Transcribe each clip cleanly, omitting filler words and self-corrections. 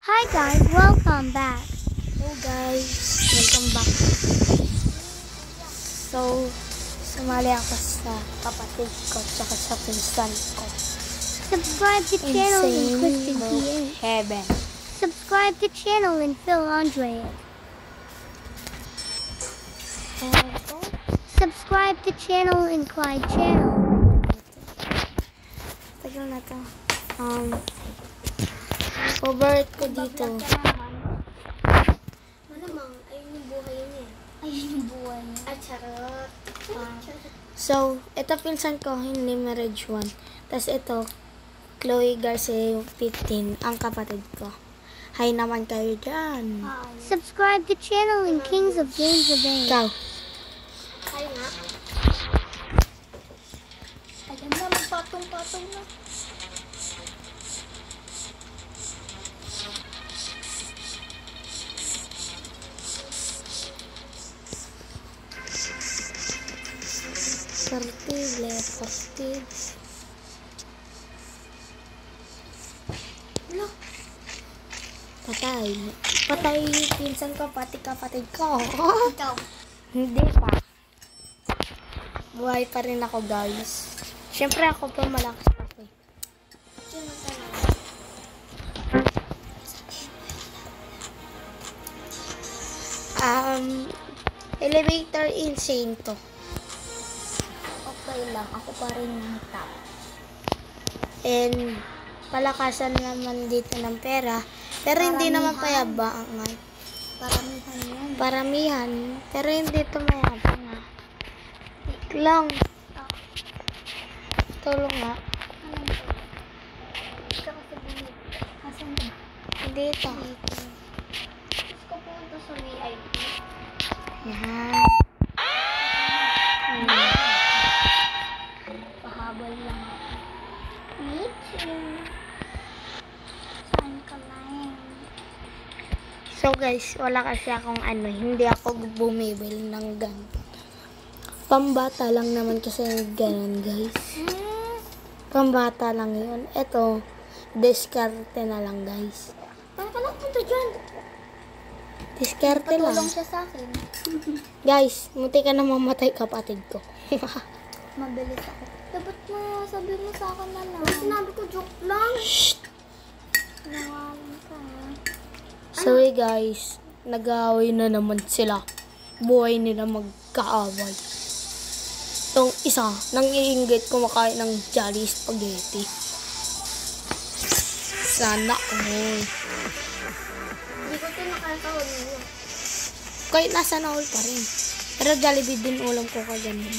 Hi guys, welcome back. Hello guys, welcome back. So, sumali ako sa kapatid ko tsaka sa pinsan ko. Subscribe to channel in Insane Christian Low PH. Heaven. Subscribe to channel in Phil Andre. Subscribe to channel in Clyde channel. Tagal na to. Favorite ko dito. Malamang, ayun yung buhay niya. Ayun yung buhay niya. At charot. So, ito pinsan ko, hindi marriage 1. Tapos ito, Chloe Garcia 15, ang kapatid ko. Hi naman kayo dyan. Subscribe to channel in Kings of Games of Aid. Ikaw. Kaya nga. Ayan na, magpatong-patong na. Forty. Patay. Patay pinsan ko, pati kapatid ko. Ikaw. Hindi pa. Buhay pa rin ako, guys. Siyempre ako pa malakas ako. Sino ka na? Elevator insane to. Okay lang. Ako pa rin yung top. And palakasan naman dito ng pera. Pero hindi naman payabangan. Paramihan yan. Paramihan. Pero hindi ito mayabangan. Lang. Tulong nga. Ikaw kasi bumit. Asan ba? Dito. Gusto ko punta sa VIP. Yan. Pahabol lang. Me too. Saan ka lang? So guys, wala kasi akong hindi ako bumibili ng ganito. Pambata lang naman kasi ganun guys. Pambata lang yun. Ito, diskarte na lang guys. Saan ka lang punta dyan? Diskarte lang. Patulong siya sa akin. Guys, munti ka na mamatay kapatid ko. Mabilis ako. Dapat mo sabi mo sa akin na lang. Sinabi ko joke lang. Shh! Nangalan ka. Sorry guys, nag-aaway na naman sila. Buhay nila magkaaway. Itong isa, nang iinggit kumakain ng Jolly Spaghetti. Sana all. Hindi ko tinakatahol mo. Kahit nasa all pa rin. Pero Jollibee din ulam ko kaganin.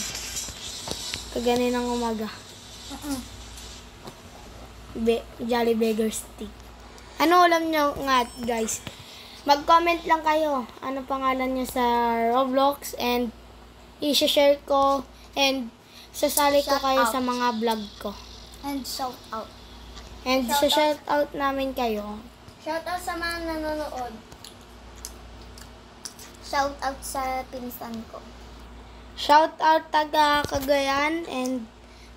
Kaganin ng umaga. Jolly Beggar Stick. Ano ulam nyo nga guys? Mag-comment lang kayo. Ano pangalan nyo sa Roblox and i-share ko and sasali ko Shout kayo out. sa mga vlog ko. And shout out. And Shout shout out namin kayo. Shout out sa mga nanonood. Shout out sa pinsan ko. Shout out taga Cagayan and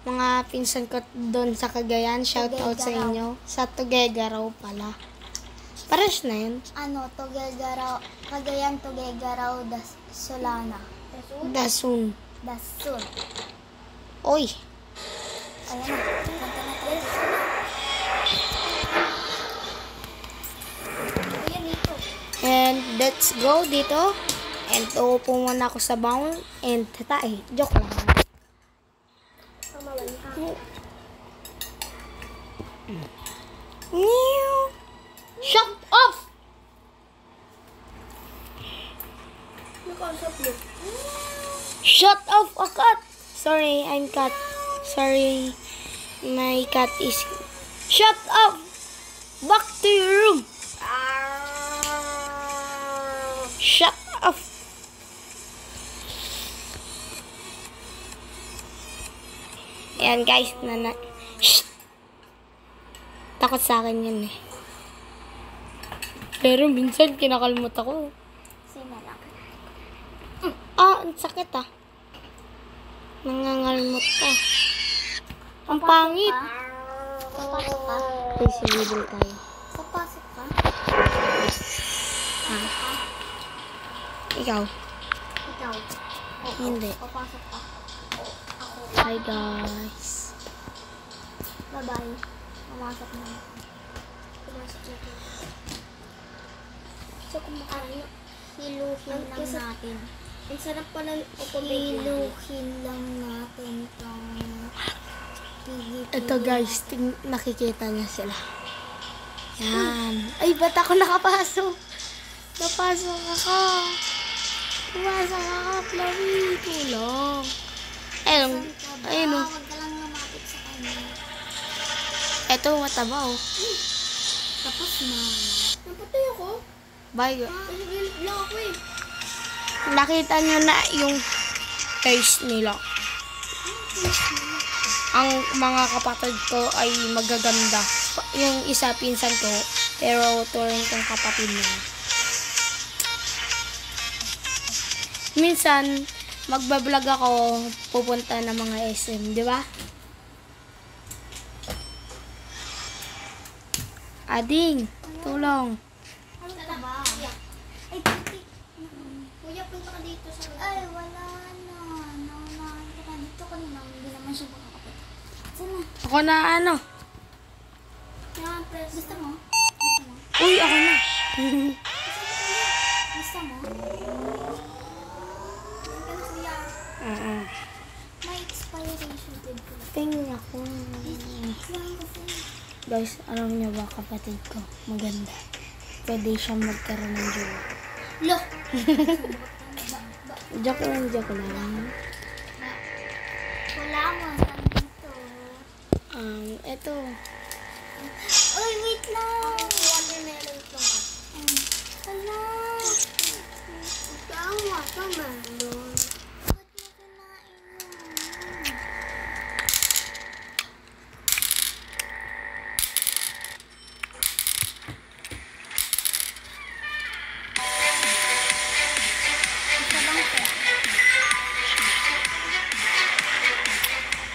mga pinsan ko doon sa Cagayan. Shout out sa Tuguegarao. inyo. Sa Tuguegarao pala. Pares na yun. Ano, Tuguegarao, Cagayan Tuguegarao das Solana. Dasun. Dasun. Oy. Ayan na. Punta na tayo. Ayan dito. And let's go dito. And uupo muna ako sa bound. And tatay. Joke lang. Meow. Shut off! Shut off a cat! Sorry, I'm cat. Sorry, my cat is... Shut up! Back to your room! Shut up! Ayan guys, Shh! Takot sa akin yun eh. Pero minsan kinakalmot ako. Sino lang? Ang sakit ah. Nangangalmot ka. Ang pangit. Papasok ka? Ay, sinibol tayo. Papasok ka? Ikaw? Ikaw. Hindi. Papasok ka. Hi guys. Bye-bye. Pumasok na. Pumasok na. So, kumakain. Hiluhin lang natin. Ang sarap pala hiluhin lang natin itong Ito guys, nakikita niya sila. Yan. Ay, ba't ako nakapasok? Napasok ako. Pumasok ako, Chloe. Tulong. Ayun. Ayun. Huwag ka lang lumapit sa kanya. Ito, mataba oh. Tapos na. Napatay ako? Bye. Nag-build lang ako eh. Nakita niyo na yung face nila. Ang mga kapatid ko ay magaganda. Yung isa pinsan ko, pero turing kong kapatid niya. Minsan, magbablog ako, pupunta ng mga SM, di ba? Ading, tulong. Ano ka ba? Ay, titi. Kuya, punta ka dito sa... Ay, wala na. Naunahan ka dito kanina. Hindi naman siya makakapit. Sana. Ako na ano? Yan, press. Gusto mo? Gusto mo? Uy, ako na. Gusto mo? Yan ka na siya. May expiration date ko. Tingin ako. Yan kasi. Guys, alam niyo ba kapatid ko? Maganda. Pwede siya magkaroon ng jowa. Lo! Joke lang, joke lang. Wala mo. Saan dito? Eto. Uy, wait lang! Watermelon ito. Hala! Ito ang watermelon. Ba't mo kinain yun? Isa lang ito.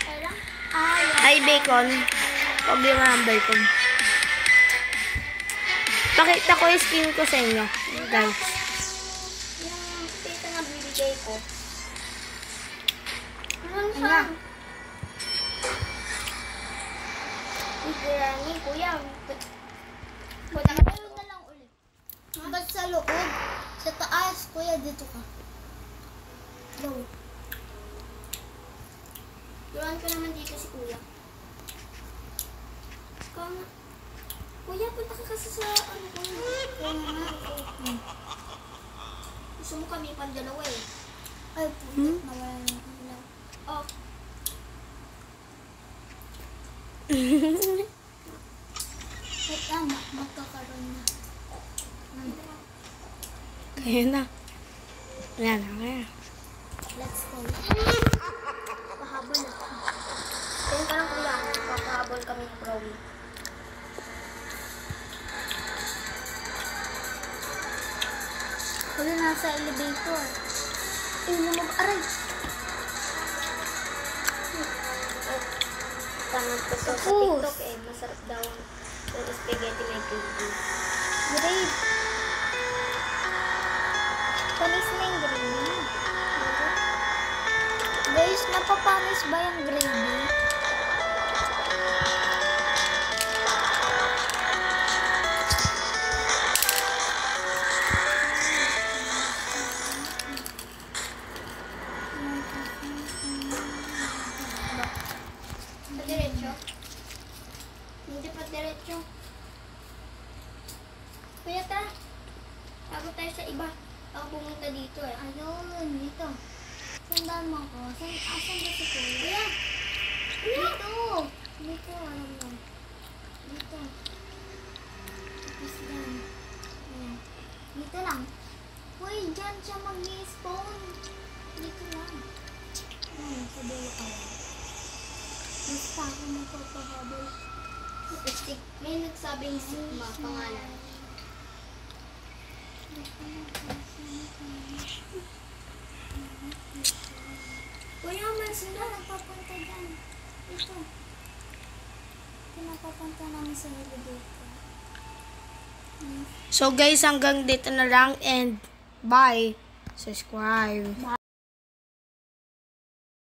Kaya? Ay, Hi, bacon. Huwag yung mga bacon. Pakita ko yung skin ko sa inyo, guys. yung pita nga bibigay ko. Ano Nga. Biryani, kuya. Punta ka na lang ulit. Ba't sa loob? Sa taas, kuya, dito ka. Go. Turuan ka naman dito si kuya. Ikaw nga. Kuya, punta ka kasi sa ano ko. Kaya nga. Gusto mo kami pandalawa eh. Ay, pulit na wala na ilaw. Oh. Wait lang, magkakaroon na. Kaya na. Yan na, kaya. Let's go. Pahabol na. Tingin ka lang kuya, papahabol kami ni Chloe. Kuya, nasa elevator. Aray! Tangan ko to sa TikTok eh. Masarap daw yung spaghetti may gravy. Great! Panis na yung gravy. Guys, napapanis ba yung gravy? Diretso? Hindi pa diretso. Kuya ta, tago tayo sa iba. Ako pumunta dito eh. Ayun, dito. Sandaan mo ako. Asan ba si Kuya? Kuya! Dito! Dito, alam mo. Dito. Tapos yan. Ayan. Dito lang. Uy, dyan siya mag-spawn. Dito lang. Ayan, sa dulo ka lang. Basta ako magpapahabol. May nagsabing Sigma, pangalan. Kuya, man sila nagpapunta dyan. Ito. Pinapapunta namin sa elevator. So guys, hanggang dito na lang and bye. Subscribe.